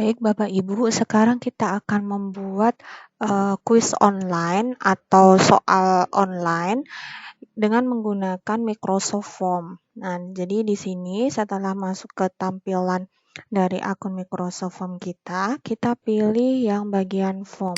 Baik Bapak Ibu, sekarang kita akan membuat kuis online atau soal online dengan menggunakan Microsoft Form. Nah, jadi di sini setelah masuk ke tampilan dari akun Microsoft Form kita pilih yang bagian form.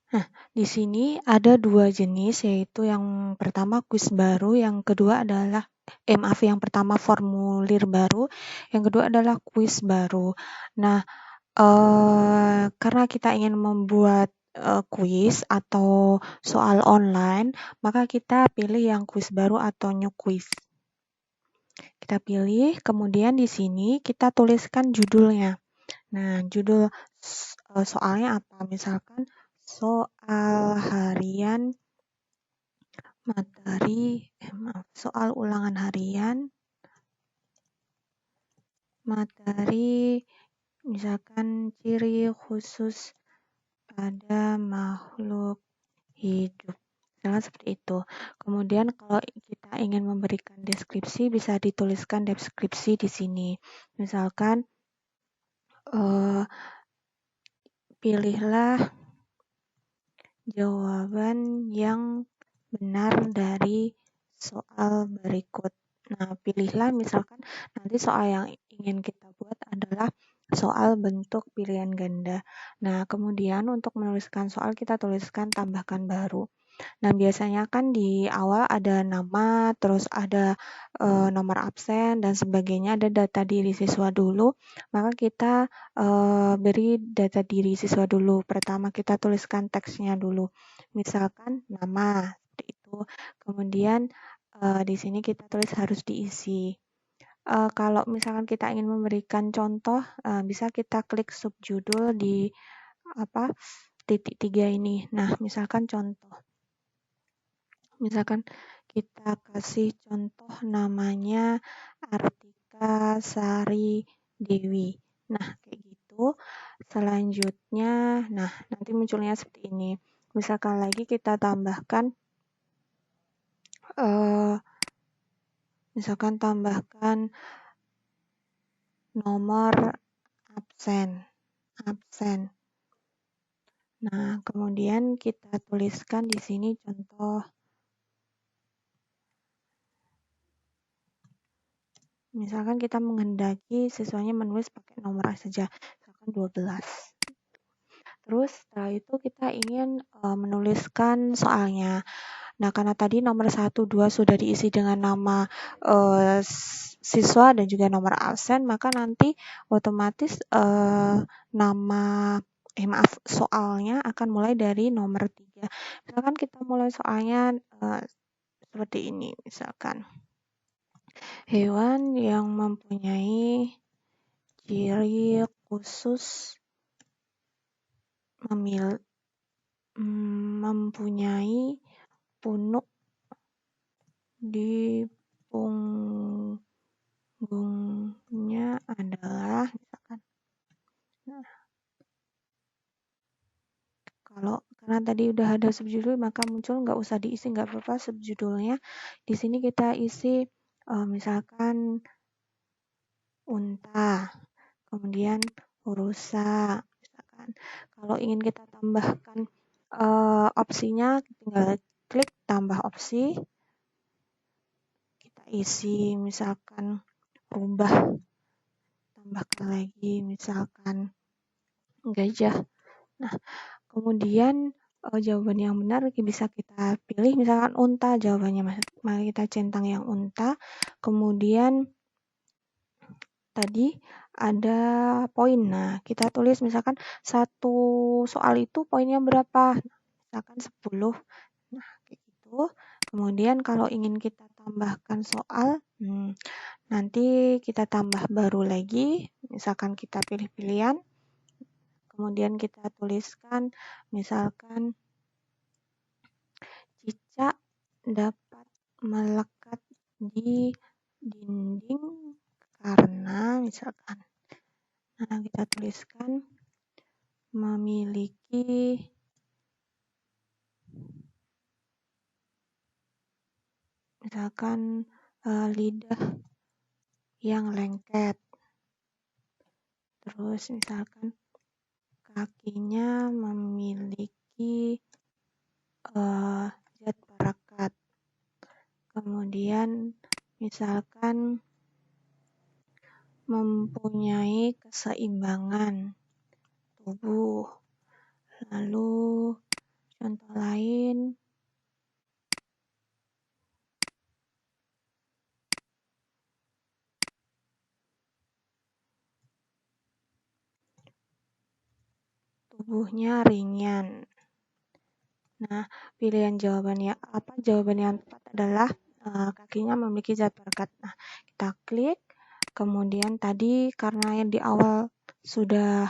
Nah, di sini ada dua jenis, yaitu yang pertama kuis baru, yang kedua adalah yang pertama formulir baru, yang kedua adalah kuis baru. Nah, karena kita ingin membuat kuis atau soal online, maka kita pilih yang kuis baru atau new quiz. Kita pilih, kemudian di sini kita tuliskan judulnya. Nah, judul soalnya apa? Misalkan soal harian soal ulangan harian materi, misalkan ciri khusus pada makhluk hidup. Misalkan seperti itu. Kemudian kalau kita ingin memberikan deskripsi, bisa dituliskan deskripsi di sini. Misalkan pilihlah jawaban yang benar dari soal berikut. Nah, pilihlah misalkan nanti soal yang ingin kita buat adalah soal bentuk pilihan ganda. Nah, kemudian untuk menuliskan soal kita tuliskan tambahkan baru. Nah, biasanya kan di awal ada nama, terus ada nomor absen dan sebagainya, ada data diri siswa dulu. Maka kita beri data diri siswa dulu. Pertama kita tuliskan teksnya dulu. Misalkan nama, seperti itu. Kemudian di sini kita tulis harus diisi. Kalau misalkan kita ingin memberikan contoh, bisa kita klik subjudul di titik 3 ini. Nah, misalkan contoh. Misalkan kita kasih contoh namanya Artika Sari Dewi. Nah, kayak gitu. Selanjutnya, nah nanti munculnya seperti ini. Misalkan lagi kita tambahkan nomor absen. Nah, kemudian kita tuliskan di sini contoh. Misalkan kita menghendaki siswanya menulis pakai nomor A saja, misalkan 12. Terus setelah itu kita ingin menuliskan soalnya. Nah, karena tadi nomor 1, 2 sudah diisi dengan nama siswa dan juga nomor absen, maka nanti otomatis soalnya akan mulai dari nomor 3. Misalkan kita mulai soalnya seperti ini, misalkan. Hewan yang mempunyai ciri khusus mempunyai punuk di punggungnya adalah misalkan. Nah, karena tadi udah ada subjudul maka muncul, nggak usah diisi, nggak apa-apa subjudulnya. Di sini kita isi misalkan unta, kemudian rusa, misalkan. Kalau ingin kita tambahkan opsinya, tinggal klik tambah opsi, kita isi misalkan rubah, tambahkan lagi misalkan gajah. Nah, kemudian jawaban yang benar bisa kita pilih, misalkan unta jawabannya. Mari kita centang yang unta. Kemudian tadi ada poin. Nah, kita tulis misalkan satu soal itu poinnya berapa? Misalkan 10. Nah, kayak gitu. Kemudian kalau ingin kita tambahkan soal, nanti kita tambah baru lagi. Misalkan kita pilih pilihan. Kemudian kita tuliskan misalkan cicak dapat melekat di dinding karena misalkan. Nah, kita tuliskan memiliki misalkan lidah yang lengket, terus misalkan kakinya memiliki zat perekat, kemudian misalkan mempunyai keseimbangan tubuh. Lalu contoh lain, tubuhnya ringan. Nah, pilihan jawabannya apa? Jawaban yang tepat adalah kakinya memiliki zat perekat. Nah, kita klik. Kemudian tadi karena yang di awal sudah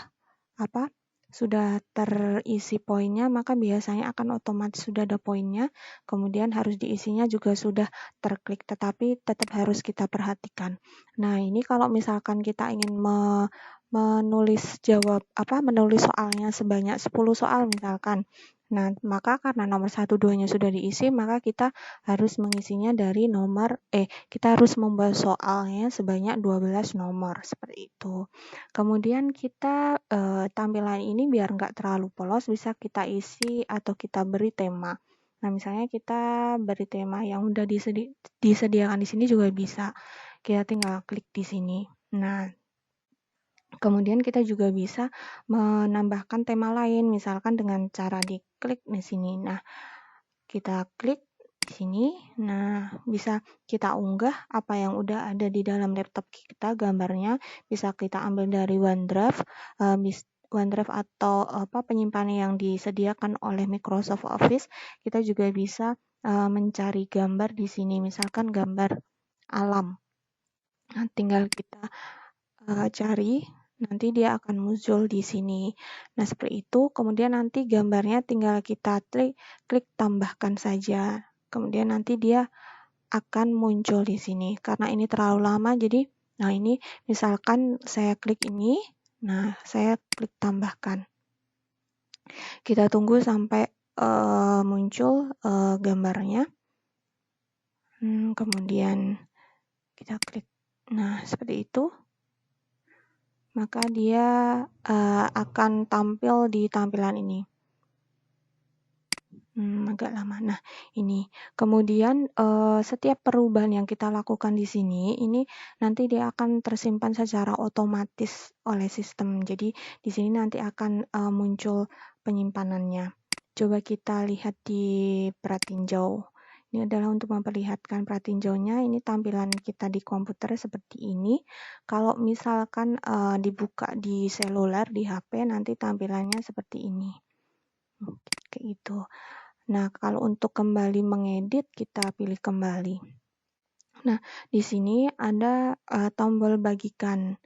sudah terisi poinnya, maka biasanya akan otomatis sudah ada poinnya. Kemudian harus diisinya juga sudah terklik, tetapi tetap harus kita perhatikan. Nah, ini kalau misalkan kita ingin menulis soalnya sebanyak 10 soal misalkan. Nah, maka karena nomor 1, 2-nya sudah diisi, maka kita harus mengisinya dari kita harus membuat soalnya sebanyak 12 nomor, seperti itu. Kemudian kita tampilan ini biar nggak terlalu polos, bisa kita isi atau kita beri tema. Nah, misalnya kita beri tema yang udah disediakan di sini juga bisa. Kita tinggal klik di sini. Nah, kemudian kita juga bisa menambahkan tema lain, misalkan dengan cara diklik di sini. Nah, kita klik di sini. Nah, bisa kita unggah apa yang udah ada di dalam laptop kita, gambarnya bisa kita ambil dari OneDrive, OneDrive atau penyimpanan yang disediakan oleh Microsoft Office. Kita juga bisa mencari gambar di sini, misalkan gambar alam. Nah, tinggal kita cari, nanti dia akan muncul di sini. Nah, seperti itu. Kemudian nanti gambarnya tinggal kita klik tambahkan saja. Kemudian nanti dia akan muncul di sini. Karena ini terlalu lama, jadi ini misalkan saya klik ini, nah saya klik tambahkan. Kita tunggu sampai muncul gambarnya. Kemudian kita klik. Nah, seperti itu. Maka dia akan tampil di tampilan ini. Agak lama. Nah, ini. Kemudian setiap perubahan yang kita lakukan di sini, ini nanti dia akan tersimpan secara otomatis oleh sistem. Jadi di sini nanti akan muncul penyimpanannya. Coba kita lihat di pratinjau. Ini adalah untuk memperlihatkan pratinjaunya. Ini tampilan kita di komputer seperti ini. Kalau misalkan dibuka di seluler, di HP, nanti tampilannya seperti ini. Kayak gitu. Nah, kalau untuk kembali mengedit, kita pilih kembali. Nah, di sini ada tombol bagikan.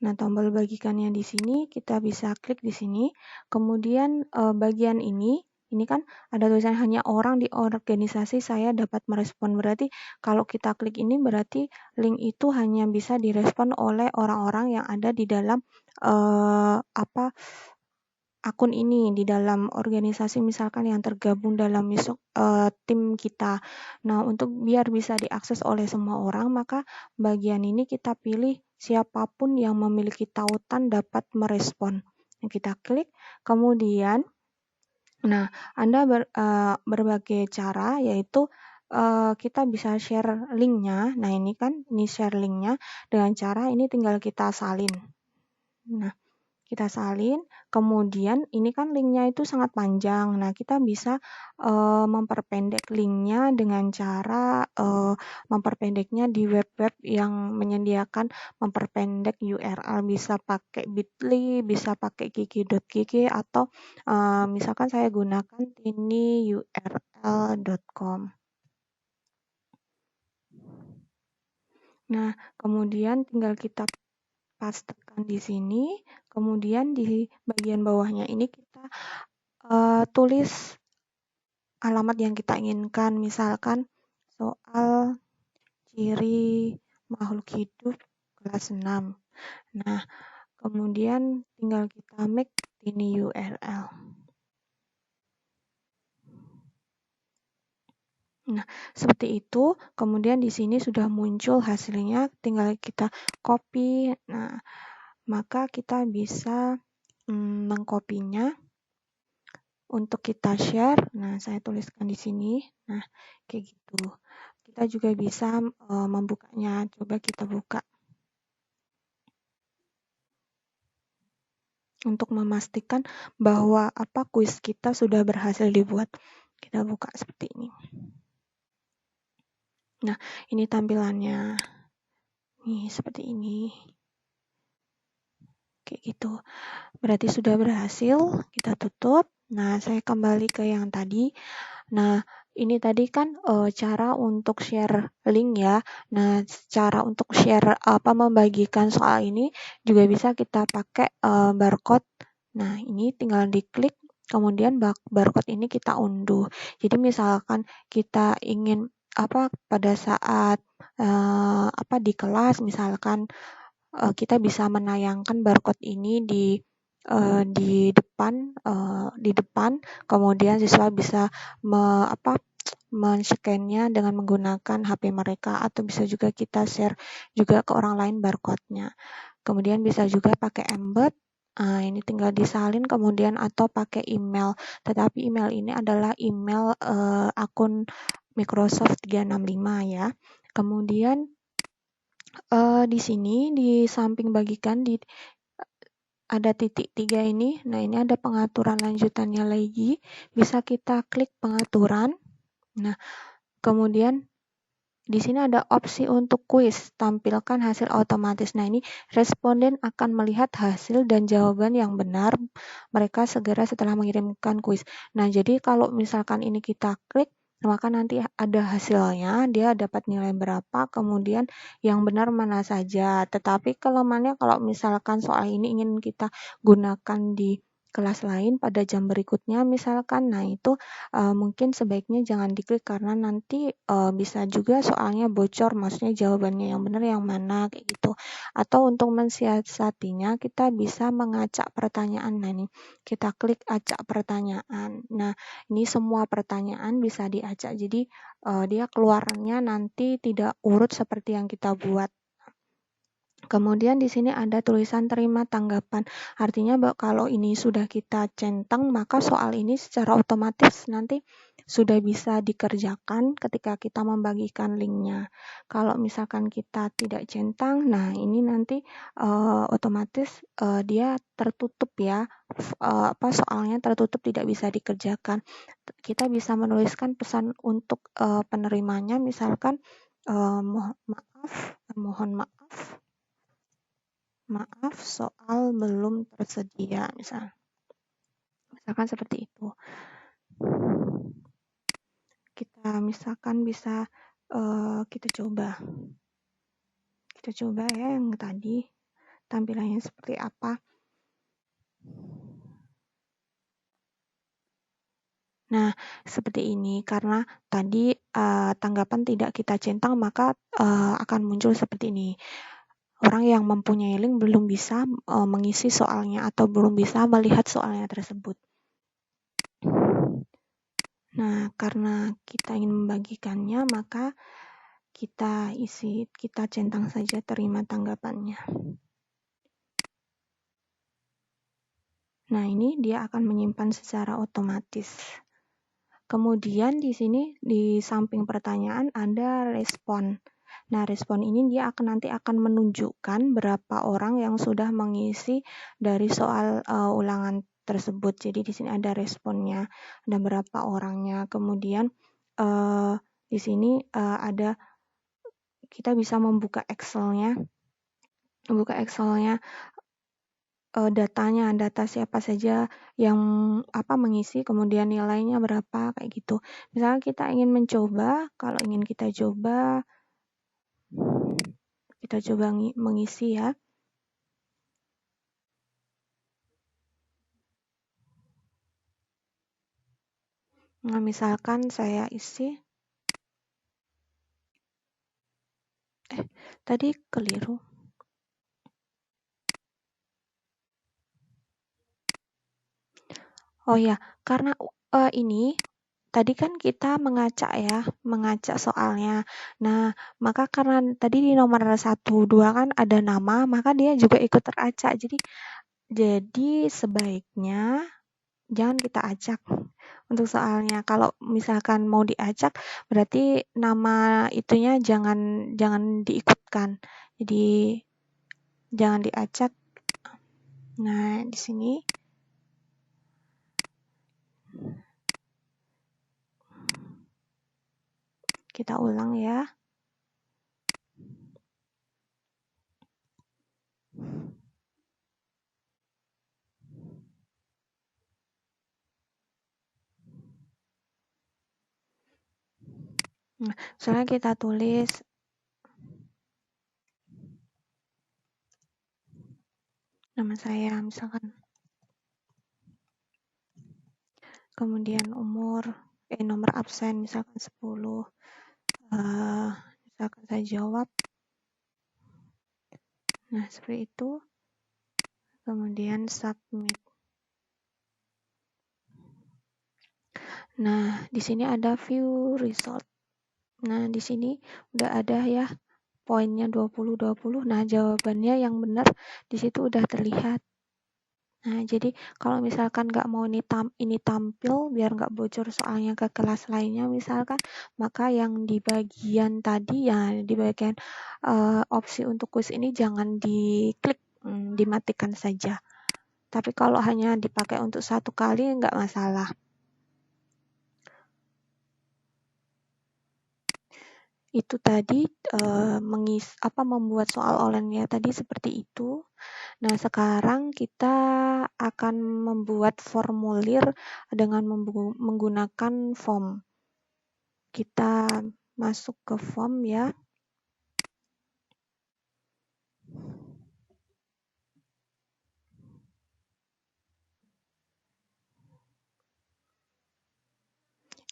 Nah, tombol bagikannya di sini kita bisa klik di sini. Kemudian bagian ini kan ada tulisan hanya orang di organisasi saya dapat merespon. Berarti kalau kita klik ini berarti link itu hanya bisa direspon oleh orang-orang yang ada di dalam akun ini, di dalam organisasi misalkan yang tergabung dalam tim kita. Nah, untuk biar bisa diakses oleh semua orang, maka bagian ini kita pilih siapapun yang memiliki tautan dapat merespon. Nah, kita klik, kemudian Anda berbagai cara, yaitu kita bisa share linknya. Nah, ini share linknya dengan cara ini tinggal kita salin. Nah, kita salin, kemudian ini kan linknya itu sangat panjang. Nah, kita bisa memperpendek linknya dengan cara memperpendeknya di web-web yang menyediakan memperpendek URL. Bisa pakai bit.ly, bisa pakai gigi.gg, atau misalkan saya gunakan tinyurl.com. Nah, kemudian tinggal kita pastekan di sini, kemudian di bagian bawahnya ini kita tulis alamat yang kita inginkan, misalkan soal ciri makhluk hidup kelas 6. Nah, kemudian tinggal kita make ini URL. Nah, seperti itu. Kemudian di sini sudah muncul hasilnya, tinggal kita copy. Nah, maka kita bisa mengkopinya untuk kita share. Nah, saya tuliskan di sini. Nah, kayak gitu. Kita juga bisa membukanya. Coba kita buka untuk memastikan bahwa kuis kita sudah berhasil dibuat. Kita buka seperti ini. Nah, ini tampilannya. Nih, seperti ini. Kayak gitu. Berarti sudah berhasil, kita tutup. Nah, saya kembali ke yang tadi. Nah, ini tadi kan cara untuk share link ya. Nah, cara untuk share membagikan soal ini juga bisa kita pakai barcode. Nah, ini tinggal diklik, kemudian barcode ini kita unduh. Jadi misalkan kita ingin pada saat di kelas misalkan kita bisa menayangkan barcode ini di depan, kemudian siswa bisa men-scan-nya dengan menggunakan HP mereka, atau bisa juga kita share juga ke orang lain barcode-nya. Kemudian bisa juga pakai embed. Ini tinggal disalin kemudian atau pakai email. Tetapi email ini adalah email akun Microsoft 365 ya. Kemudian di sini di samping bagikan ada titik 3 ini. Nah, ini ada pengaturan lanjutannya lagi. Bisa kita klik pengaturan. Nah, kemudian di sini ada opsi untuk kuis, tampilkan hasil otomatis. Nah, ini responden akan melihat hasil dan jawaban yang benar mereka segera setelah mengirimkan kuis. Nah, jadi kalau misalkan ini kita klik, maka nanti ada hasilnya, dia dapat nilai berapa, kemudian yang benar mana saja. Tetapi kelemahannya kalau misalkan soal ini ingin kita gunakan di kelas lain pada jam berikutnya misalkan, nah itu mungkin sebaiknya jangan diklik karena nanti bisa juga soalnya bocor, maksudnya jawabannya yang benar yang mana kayak gitu. Atau untuk mensiasatinya kita bisa mengacak pertanyaan. Nah, ini kita klik acak pertanyaan. Nah, ini semua pertanyaan bisa diacak. Jadi dia keluarnya nanti tidak urut seperti yang kita buat. Kemudian di sini ada tulisan terima tanggapan. Artinya kalau ini sudah kita centang, maka soal ini secara otomatis nanti sudah bisa dikerjakan ketika kita membagikan linknya. Kalau misalkan kita tidak centang, nah ini nanti otomatis dia tertutup ya. Soalnya tertutup tidak bisa dikerjakan. Kita bisa menuliskan pesan untuk penerimanya, misalkan mohon maaf soal belum tersedia misalkan seperti itu. Kita misalkan bisa kita coba ya yang tadi tampilannya seperti apa. Nah, seperti ini karena tadi tanggapan tidak kita centang, maka akan muncul seperti ini. Orang yang mempunyai link belum bisa mengisi soalnya atau belum bisa melihat soalnya tersebut. Nah, karena kita ingin membagikannya, maka kita centang saja terima tanggapannya. Nah, ini dia akan menyimpan secara otomatis. Kemudian di sini di samping pertanyaan ada respon. Nah, respon ini dia nanti akan menunjukkan berapa orang yang sudah mengisi dari soal ulangan tersebut. Jadi di sini ada responnya, ada berapa orangnya. Kemudian di sini ada kita bisa membuka Excel-nya. Datanya, data siapa saja yang mengisi, kemudian nilainya berapa kayak gitu. Misalnya kita ingin mencoba, kalau ingin kita coba mengisi ya. Nah, misalkan saya isi tadi keliru. Oh ya, karena ini tadi kan kita mengacak soalnya. Nah, maka karena tadi di nomor 1, 2 kan ada nama, maka dia juga ikut teracak. Jadi sebaiknya jangan kita acak untuk soalnya. Kalau misalkan mau diacak, berarti nama itunya jangan diikutkan. Jadi jangan diacak. Nah, di sini kita ulang ya. Nah, soalnya kita tulis nama saya misalkan, kemudian nomor absen misalkan 10, misalkan saya jawab. Nah, seperti itu. Kemudian submit. Nah, di sini ada view result. Nah, di sini udah ada ya poinnya 20-20. Nah, jawabannya yang benar di situ udah terlihat. Nah, jadi kalau misalkan nggak mau ini tampil biar nggak bocor soalnya ke kelas lainnya misalkan, maka yang di bagian tadi ya di bagian opsi untuk kuis ini jangan diklik, dimatikan saja. Tapi kalau hanya dipakai untuk 1 kali nggak masalah. Itu tadi membuat soal online-nya tadi seperti itu. Nah, sekarang kita akan membuat formulir dengan menggunakan form. Kita masuk ke form ya.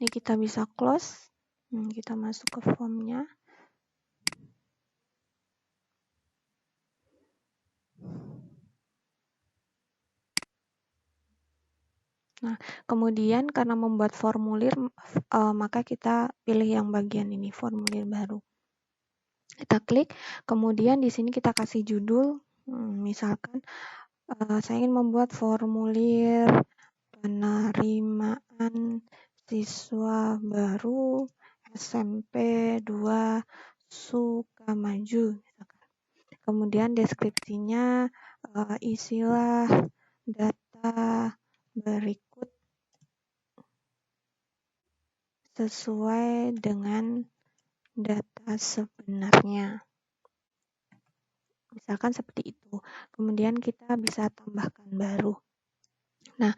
Ini kita bisa close. Kita masuk ke formnya. Nah, kemudian karena membuat formulir, maka kita pilih yang bagian ini, formulir baru. Kita klik, kemudian di sini kita kasih judul, misalkan saya ingin membuat formulir penerimaan siswa baru SMP 2 Sukamaju. Kemudian deskripsinya, isilah data berikut sesuai dengan data sebenarnya. Misalkan seperti itu. Kemudian kita bisa tambahkan baru. Nah,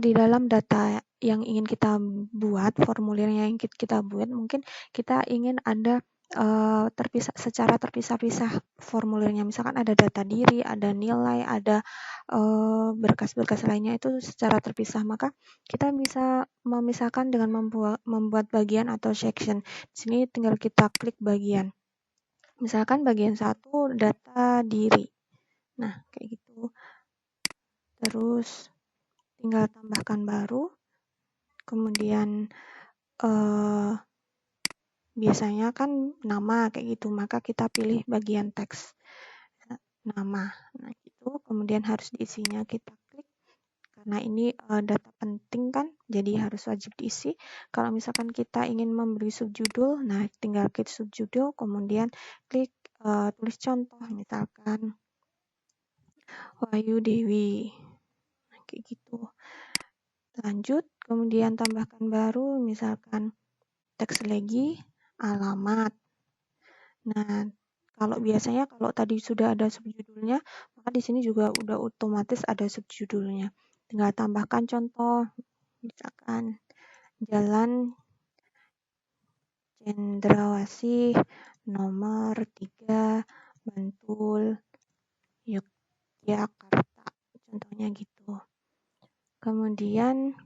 di dalam data yang ingin kita buat, formulir yang ingin kita buat, mungkin kita ingin ada secara terpisah-pisah formulirnya. Misalkan ada data diri, ada nilai, ada berkas-berkas lainnya itu secara terpisah. Maka kita bisa memisahkan dengan membuat bagian atau section. Di sini tinggal kita klik bagian. Misalkan bagian 1 data diri. Nah, kayak gitu. Terus tinggal tambahkan baru. Kemudian biasanya kan nama kayak gitu, maka kita pilih bagian teks nama. Nah, itu kemudian harus diisinya kita klik karena ini data penting kan, jadi harus wajib diisi. Kalau misalkan kita ingin memberi subjudul, nah tinggal klik subjudul, kemudian klik tulis contoh, misalkan Wahyu Dewi. Nah, kayak gitu. Lanjut, kemudian tambahkan baru, misalkan teks lagi, alamat. Nah, biasanya kalau tadi sudah ada subjudulnya, maka di sini juga udah otomatis ada subjudulnya. Tinggal tambahkan contoh, misalkan Jalan Cendrawasih nomor 3 Bantul Yogyakarta. Contohnya gitu. Kemudian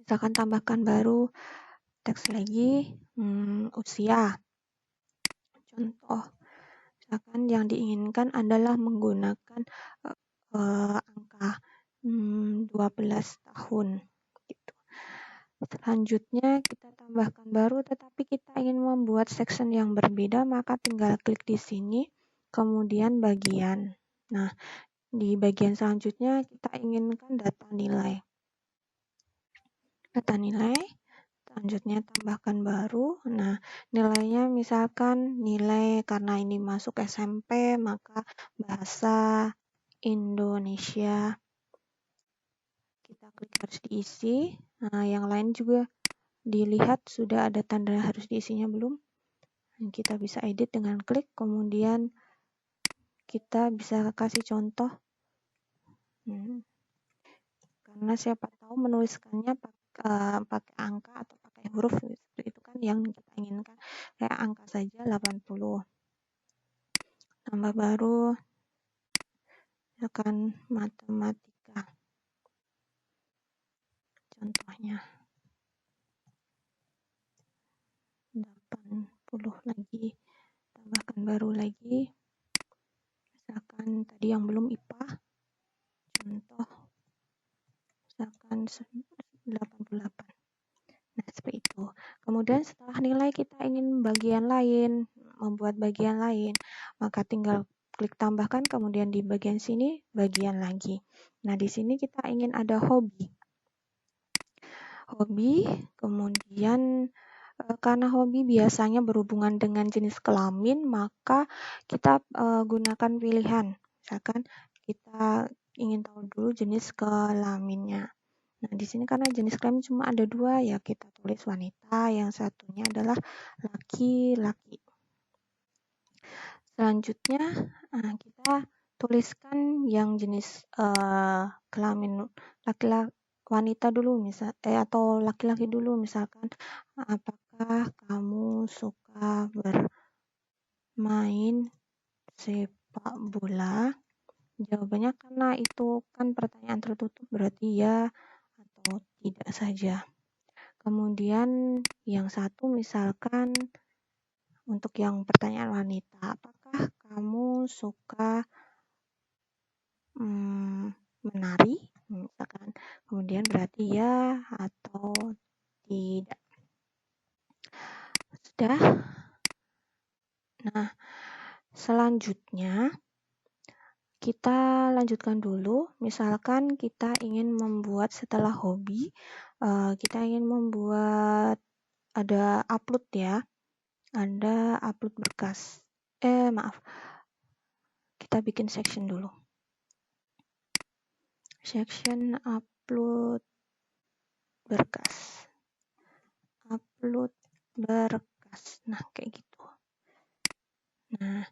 misalkan tambahkan baru teks lagi usia. Contoh, misalkan yang diinginkan adalah menggunakan angka 12 tahun gitu. Selanjutnya kita tambahkan baru, tetapi kita ingin membuat section yang berbeda, maka tinggal klik di sini, kemudian bagian. Nah, di bagian selanjutnya kita inginkan data nilai. Data nilai, selanjutnya tambahkan baru. Nah, nilainya misalkan nilai karena ini masuk SMP, maka bahasa Indonesia. Kita klik harus diisi. Nah, yang lain juga dilihat sudah ada tanda harus diisinya belum. Kita bisa edit dengan klik, kemudian kita bisa kasih contoh. Karena siapa tahu menuliskannya pakai angka atau pakai huruf, seperti itu kan yang kita inginkan. Kayak angka saja 80. Tambah baru, misalkan matematika. Contohnya 80 lagi, tambahkan baru lagi. Misalkan tadi yang belum IPA, contoh misalkan 88. Nah, seperti itu. Kemudian setelah nilai kita ingin bagian lain, membuat bagian lain, maka tinggal klik tambahkan, kemudian di bagian sini bagian lagi. Nah, di sini kita ingin ada hobi. Hobi, kemudian karena hobi biasanya berhubungan dengan jenis kelamin, maka kita gunakan pilihan. Misalkan kita ingin tahu dulu jenis kelaminnya. Nah, di sini karena jenis kelamin cuma ada 2, ya kita tulis wanita, yang satunya adalah laki-laki. Selanjutnya, kita tuliskan yang jenis kelamin laki-laki, wanita dulu atau laki-laki dulu, misalkan apakah kamu suka bermain sepak bola? Jawabannya karena itu kan pertanyaan tertutup, berarti ya atau tidak saja. Kemudian yang satu misalkan untuk yang pertanyaan wanita, apakah kamu suka menari? Misalkan, kemudian berarti ya atau tidak. Sudah. Nah, selanjutnya kita lanjutkan dulu. Misalkan kita ingin membuat setelah hobi, kita ingin membuat ada upload ya, ada upload berkas. Maaf, kita bikin section dulu. Section upload berkas. Upload berkas. Nah, kayak gitu. Nah,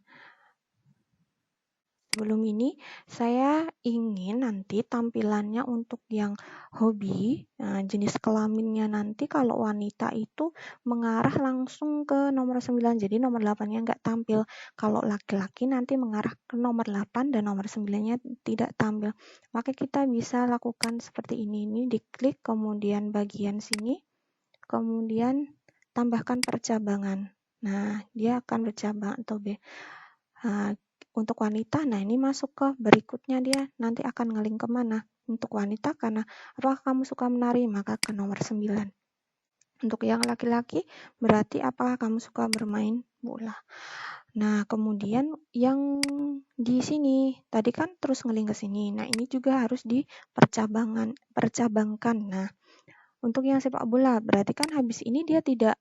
sebelum ini saya ingin nanti tampilannya untuk yang hobi, jenis kelaminnya nanti kalau wanita itu mengarah langsung ke nomor 9, jadi nomor 8-nya nggak tampil. Kalau laki-laki nanti mengarah ke nomor 8 dan nomor 9-nya tidak tampil. Maka kita bisa lakukan seperti ini diklik, kemudian bagian sini, kemudian tambahkan percabangan. Nah, dia akan bercabang atau untuk wanita, nah ini masuk ke berikutnya, dia nanti akan ngeling kemana. Untuk wanita, karena apakah kamu suka menari, maka ke nomor 9. Untuk yang laki-laki, berarti apakah kamu suka bermain bola. Nah, kemudian yang di sini, tadi kan terus ngeling ke sini. Nah, ini juga harus percabangkan. Nah, untuk yang sepak bola, berarti kan habis ini dia tidak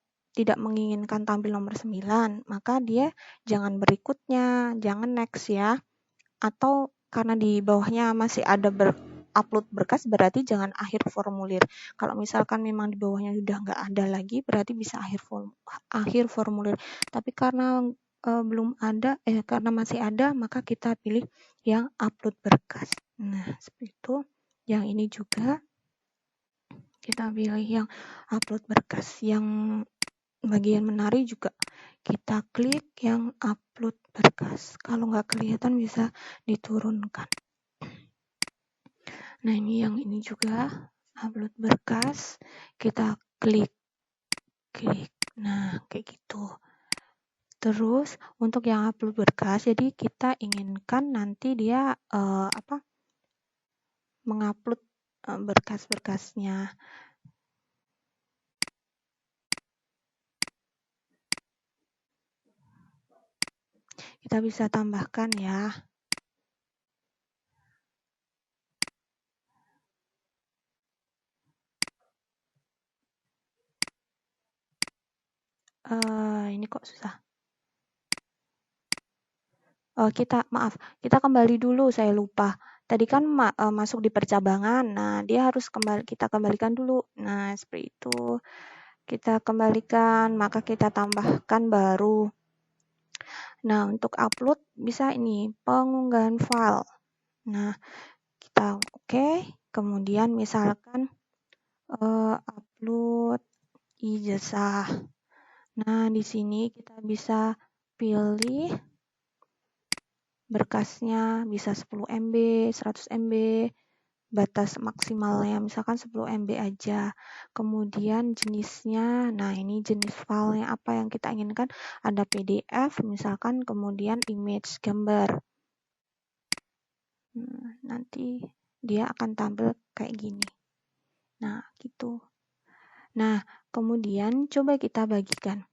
menginginkan tampil nomor 9, maka dia jangan berikutnya, jangan next ya. Atau karena di bawahnya masih ada upload berkas, berarti jangan akhir formulir. Kalau misalkan memang di bawahnya sudah nggak ada lagi, berarti bisa akhir formulir. Tapi karena belum ada, karena masih ada, maka kita pilih yang upload berkas. Nah, seperti itu. Yang ini juga kita pilih yang upload berkas. Yang bagian menari juga kita klik yang upload berkas. Kalau nggak kelihatan bisa diturunkan. Nah, ini yang ini juga upload berkas. Kita klik. Nah, kayak gitu. Terus untuk yang upload berkas, jadi kita inginkan nanti dia mengupload berkas-berkasnya. Kita bisa tambahkan ya. Ini kok susah. Kita kembali dulu, saya lupa. Tadi kan masuk di percabangan. Nah, dia harus kita kembalikan dulu. Nah, seperti itu. Kita kembalikan, maka kita tambahkan baru. Nah, untuk upload bisa ini, pengunggahan file. Nah, kita oke. Kemudian misalkan upload ijazah. Nah, di sini kita bisa pilih berkasnya, bisa 10 MB, 100 MB, batas maksimalnya misalkan 10 MB aja. Kemudian jenisnya, nah ini jenis filenya apa yang kita inginkan, ada PDF misalkan, kemudian image, gambar. Nanti dia akan tampil kayak gini. Nah, gitu. Nah, kemudian coba kita bagikan.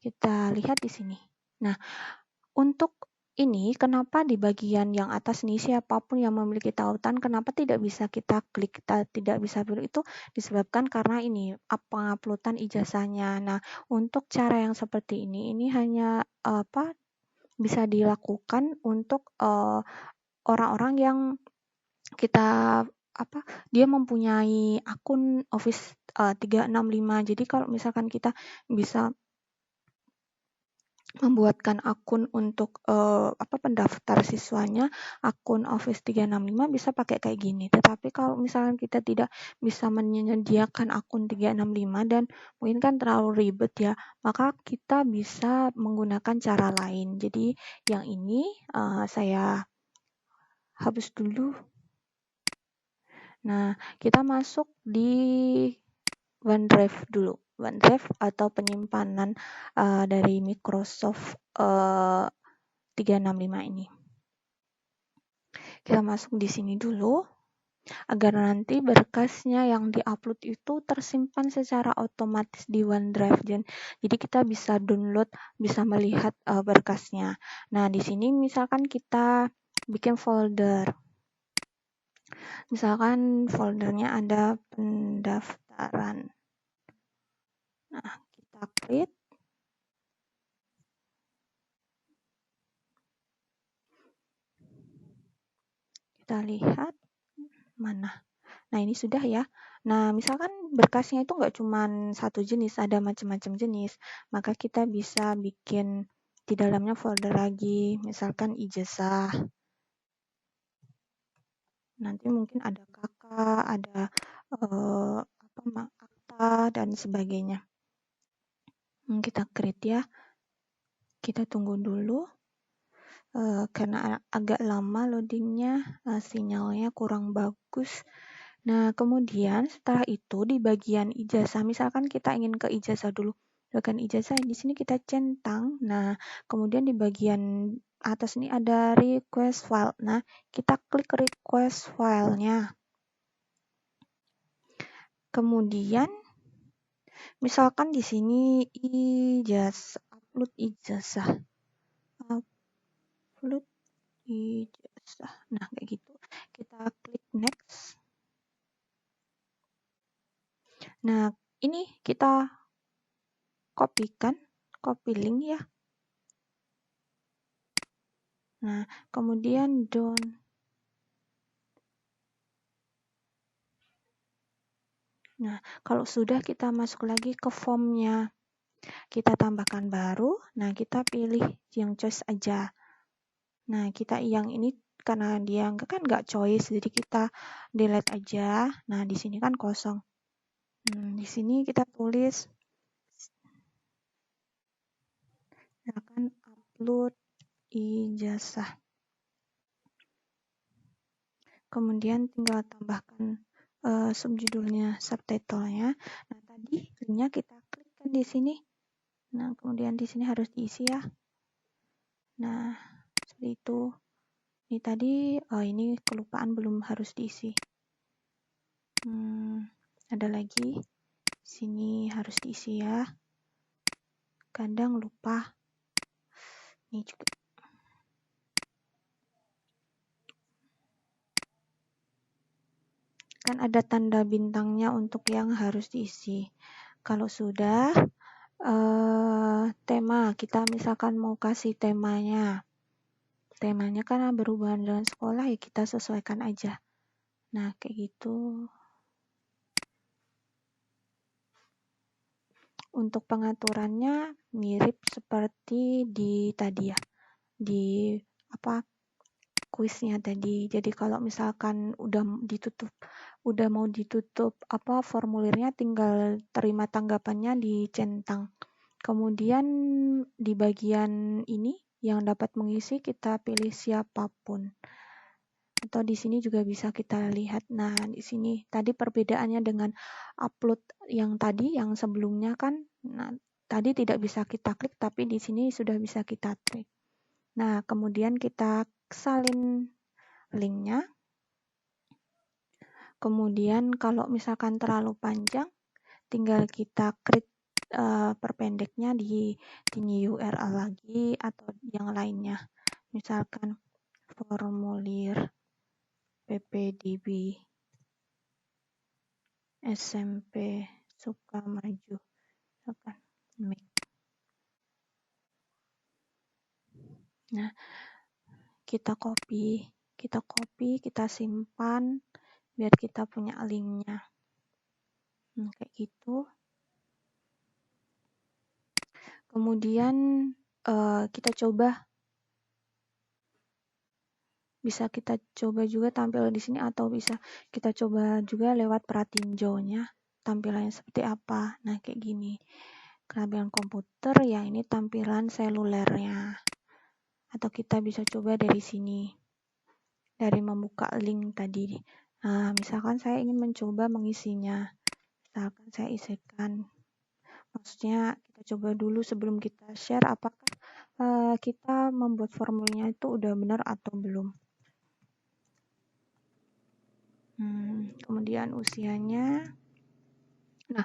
Kita lihat di sini. Nah, untuk ini kenapa di bagian yang atas nih siapapun yang memiliki tautan kenapa tidak bisa kita klik, kita tidak bisa pilih, itu disebabkan karena ini penguploadan ijazahnya. Nah, untuk cara yang seperti ini hanya bisa dilakukan untuk orang-orang yang kita dia mempunyai akun Office 365. Jadi kalau misalkan kita bisa membuatkan akun untuk pendaftar siswanya, akun Office 365 bisa pakai kayak gini. Tetapi kalau misalkan kita tidak bisa menyediakan akun 365 dan mungkin kan terlalu ribet ya, maka kita bisa menggunakan cara lain. Jadi yang ini saya hapus dulu. Nah, kita masuk di OneDrive dulu. OneDrive atau penyimpanan dari Microsoft 365 ini. Kita masuk di sini dulu agar nanti berkasnya yang diupload itu tersimpan secara otomatis di OneDrive. Jadi kita bisa download, bisa melihat berkasnya. Nah, di sini misalkan kita bikin folder. Misalkan foldernya ada pendaftaran. Nah, kita create. Kita lihat mana. Nah, ini sudah ya. Nah, misalkan berkasnya itu nggak cuma satu jenis, ada macam-macam jenis. Maka kita bisa bikin di dalamnya folder lagi, misalkan ijazah. Nanti mungkin ada kakak, ada akta, dan sebagainya. Kita create ya. Kita tunggu dulu. Karena agak lama loadingnya, sinyalnya kurang bagus. Nah, kemudian setelah itu di bagian ijazah, misalkan kita ingin ke ijazah dulu. Bagian ijazah di sini kita centang. Nah, kemudian di bagian atas ini ada request file. Nah, kita klik request filenya. Kemudian misalkan di sini ijazah, upload ijazah. Upload ijazah. Nah, kayak gitu. Kita klik next. Nah, ini kita copy link ya. Nah, kemudian down. Nah, kalau sudah kita masuk lagi ke formnya. Kita tambahkan baru. Nah, kita pilih yang choice aja. Nah, kita yang ini karena dia kan nggak choice, jadi kita delete aja. Nah, di sini kan kosong. Di sini kita tulis akan upload ijazah. Kemudian tinggal tambahkan subjudulnya, subtitlenya. Nah, tadi linknya kita klikkan di sini. Nah, kemudian di sini harus diisi ya. Nah, seperti itu. Ini tadi, ini kelupaan belum harus diisi. Ada lagi. Sini harus diisi ya. Kadang lupa. Ini juga. Kan ada tanda bintangnya untuk yang harus diisi. Kalau sudah, tema, kita misalkan mau kasih temanya. Temanya kan berhubungan dengan sekolah, ya kita sesuaikan aja. Nah, kayak gitu. Untuk pengaturannya mirip seperti di tadi ya, di kuisnya tadi. Jadi kalau misalkan udah mau ditutup formulirnya, tinggal terima tanggapannya dicentang. Kemudian di bagian ini yang dapat mengisi kita pilih siapapun. Atau di sini juga bisa kita lihat. Nah, di sini tadi perbedaannya dengan upload yang tadi, yang sebelumnya kan, nah, tadi tidak bisa kita klik, tapi di sini sudah bisa kita klik. Nah, kemudian kita salin linknya. Kemudian kalau misalkan terlalu panjang, tinggal kita klik perpendeknya di new URL lagi atau yang lainnya. Misalkan formulir PPDB SMP Sukamaju. Nah, kita copy, kita simpan biar kita punya linknya. Nah, kayak gitu. Kemudian kita coba, bisa kita coba juga tampil di sini, atau bisa kita coba juga lewat pratinjaunya tampilannya seperti apa. Nah, kayak gini. Tampilan komputer, yang ini tampilan selulernya. Atau kita bisa coba dari sini, dari membuka link tadi. Nah, misalkan saya ingin mencoba mengisinya. Misalkan saya isikan. Maksudnya kita coba dulu sebelum kita share, apakah kita membuat formulnya itu udah benar atau belum. Kemudian usianya. Nah,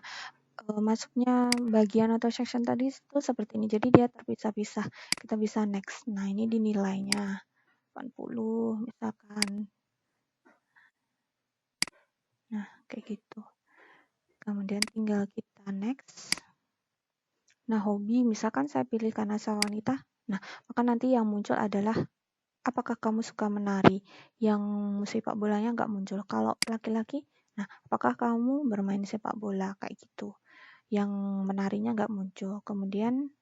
masuknya bagian atau section tadi itu seperti ini. Jadi dia terpisah-pisah. Kita bisa next. Nah, ini dinilainya 80 misalkan. Nah, kayak gitu. Kemudian tinggal kita next. Nah, hobi misalkan saya pilih karena saya wanita. Nah, maka nanti yang muncul adalah apakah kamu suka menari? Yang sepak bolanya nggak muncul. Kalau laki-laki, nah, apakah kamu bermain sepak bola? Kayak gitu. Yang menarinya nggak muncul. Kemudian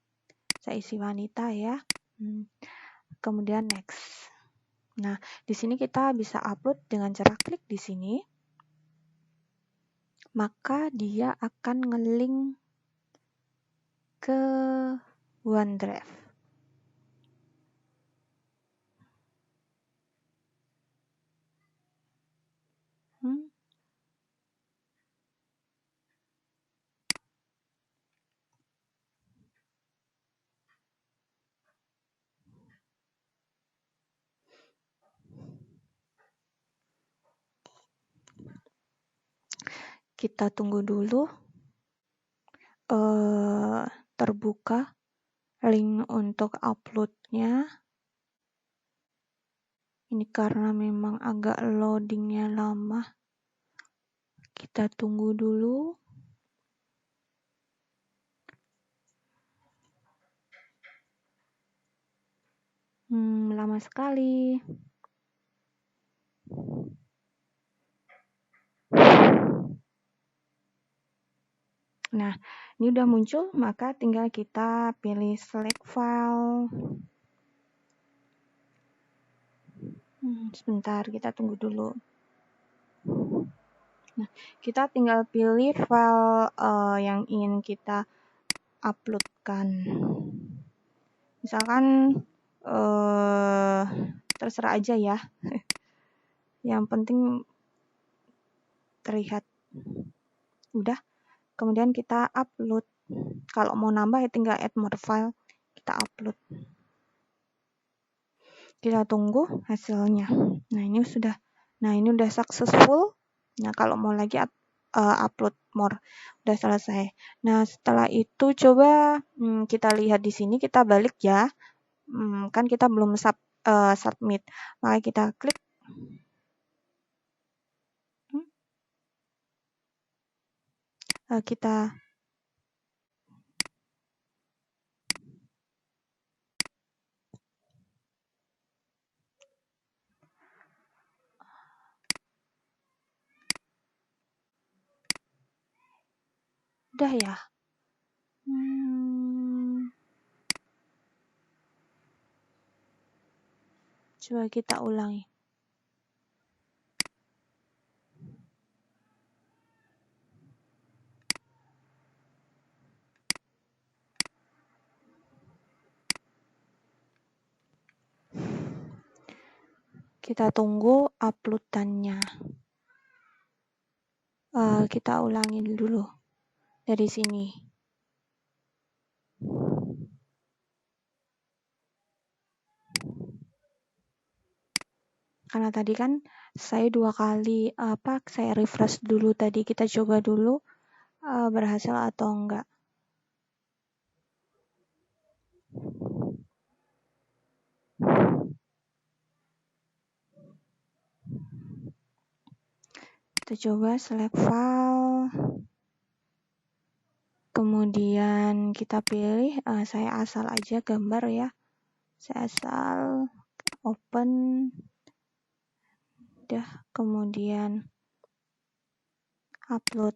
saya isi wanita ya. Kemudian next. Nah, di sini kita bisa upload dengan cara klik di sini. Maka dia akan nge-link ke OneDrive. Kita tunggu dulu terbuka link untuk uploadnya. Ini karena memang agak loadingnya lama. Kita tunggu dulu. Lama sekali. Nah, ini udah muncul, maka tinggal kita pilih select file. Sebentar, kita tunggu dulu. Nah, kita tinggal pilih file yang ingin kita uploadkan. Misalkan terserah aja ya. Yang penting terlihat. Udah. Kemudian kita upload. Kalau mau nambah ya tinggal add more file. Kita upload. Kita tunggu hasilnya. Nah, ini udah successful. Nah, kalau mau lagi upload more, udah selesai. Nah, setelah itu coba kita lihat di sini, kita balik ya. Kan kita belum submit, maka kita klik. Kita udah ya. Coba kita ulangi. Kita tunggu uploadannya. Kita ulangi dulu dari sini. Karena tadi kan saya 2 kali saya refresh dulu tadi, kita coba dulu berhasil atau enggak. Kita coba select file. Kemudian kita pilih, saya asal aja gambar ya. Saya asal open. Udah, kemudian upload.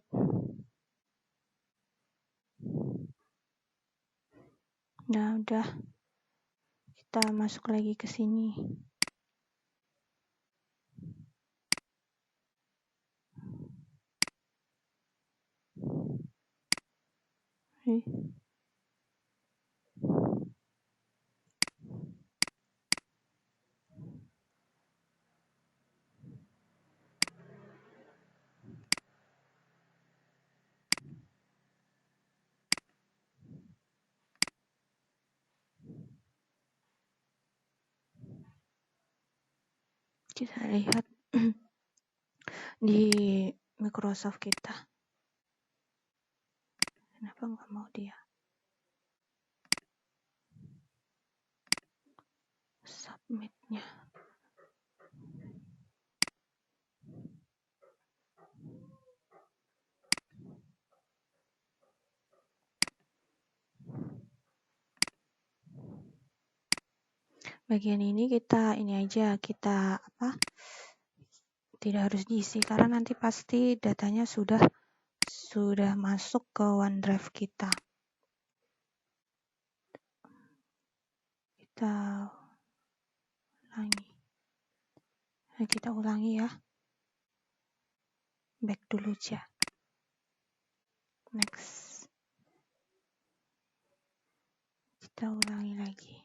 Nah, udah. Kita masuk lagi ke sini. Kita lihat di Microsoft kita. Kenapa nggak mau dia? Submitnya. Bagian ini kita tidak harus diisi karena nanti pasti datanya sudah masuk ke OneDrive kita. Kita ulangi ya. Back dulu aja. Next. Kita ulangi lagi.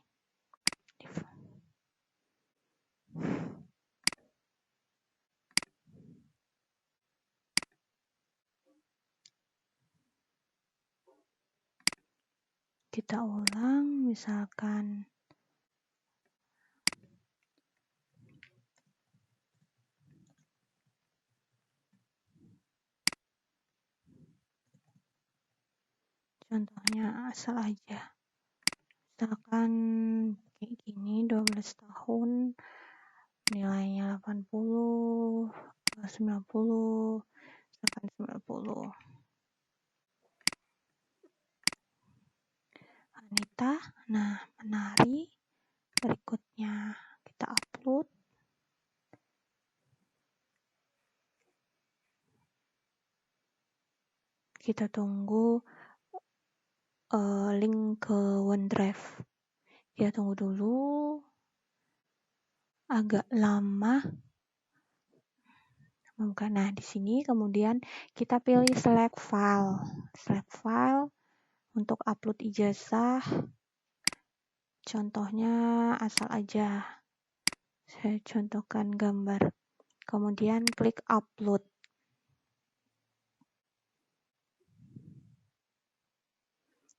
Kita ulang, misalkan contohnya asal aja. Misalkan kayak gini, 12 tahun, nilainya 80, 90, misalkan 90. Anita, nah menari. Berikutnya kita upload. Kita tunggu link ke OneDrive. Kita tunggu dulu. Agak lama. Nah, di sini kemudian kita pilih select file. Select file untuk upload ijazah. Contohnya asal aja. Saya contohkan gambar. Kemudian klik upload.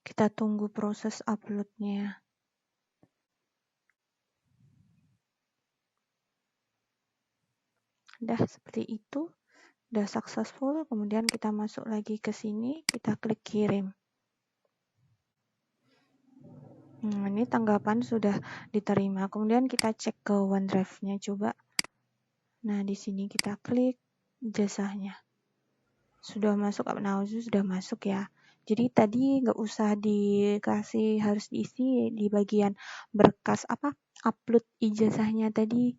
Kita tunggu proses uploadnya. Udah seperti itu. Udah successful. Kemudian kita masuk lagi ke sini. Kita klik kirim. Ini tanggapan sudah diterima. Kemudian kita cek ke OneDrive-nya coba. Nah, di sini kita klik ijazahnya. Sudah masuk, sudah masuk ya. Jadi tadi nggak usah dikasih harus diisi di bagian berkas upload ijazahnya tadi.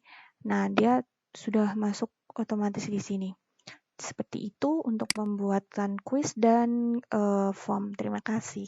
Nah, dia sudah masuk otomatis di sini. Seperti itu untuk membuatkan kuis dan form. Terima kasih.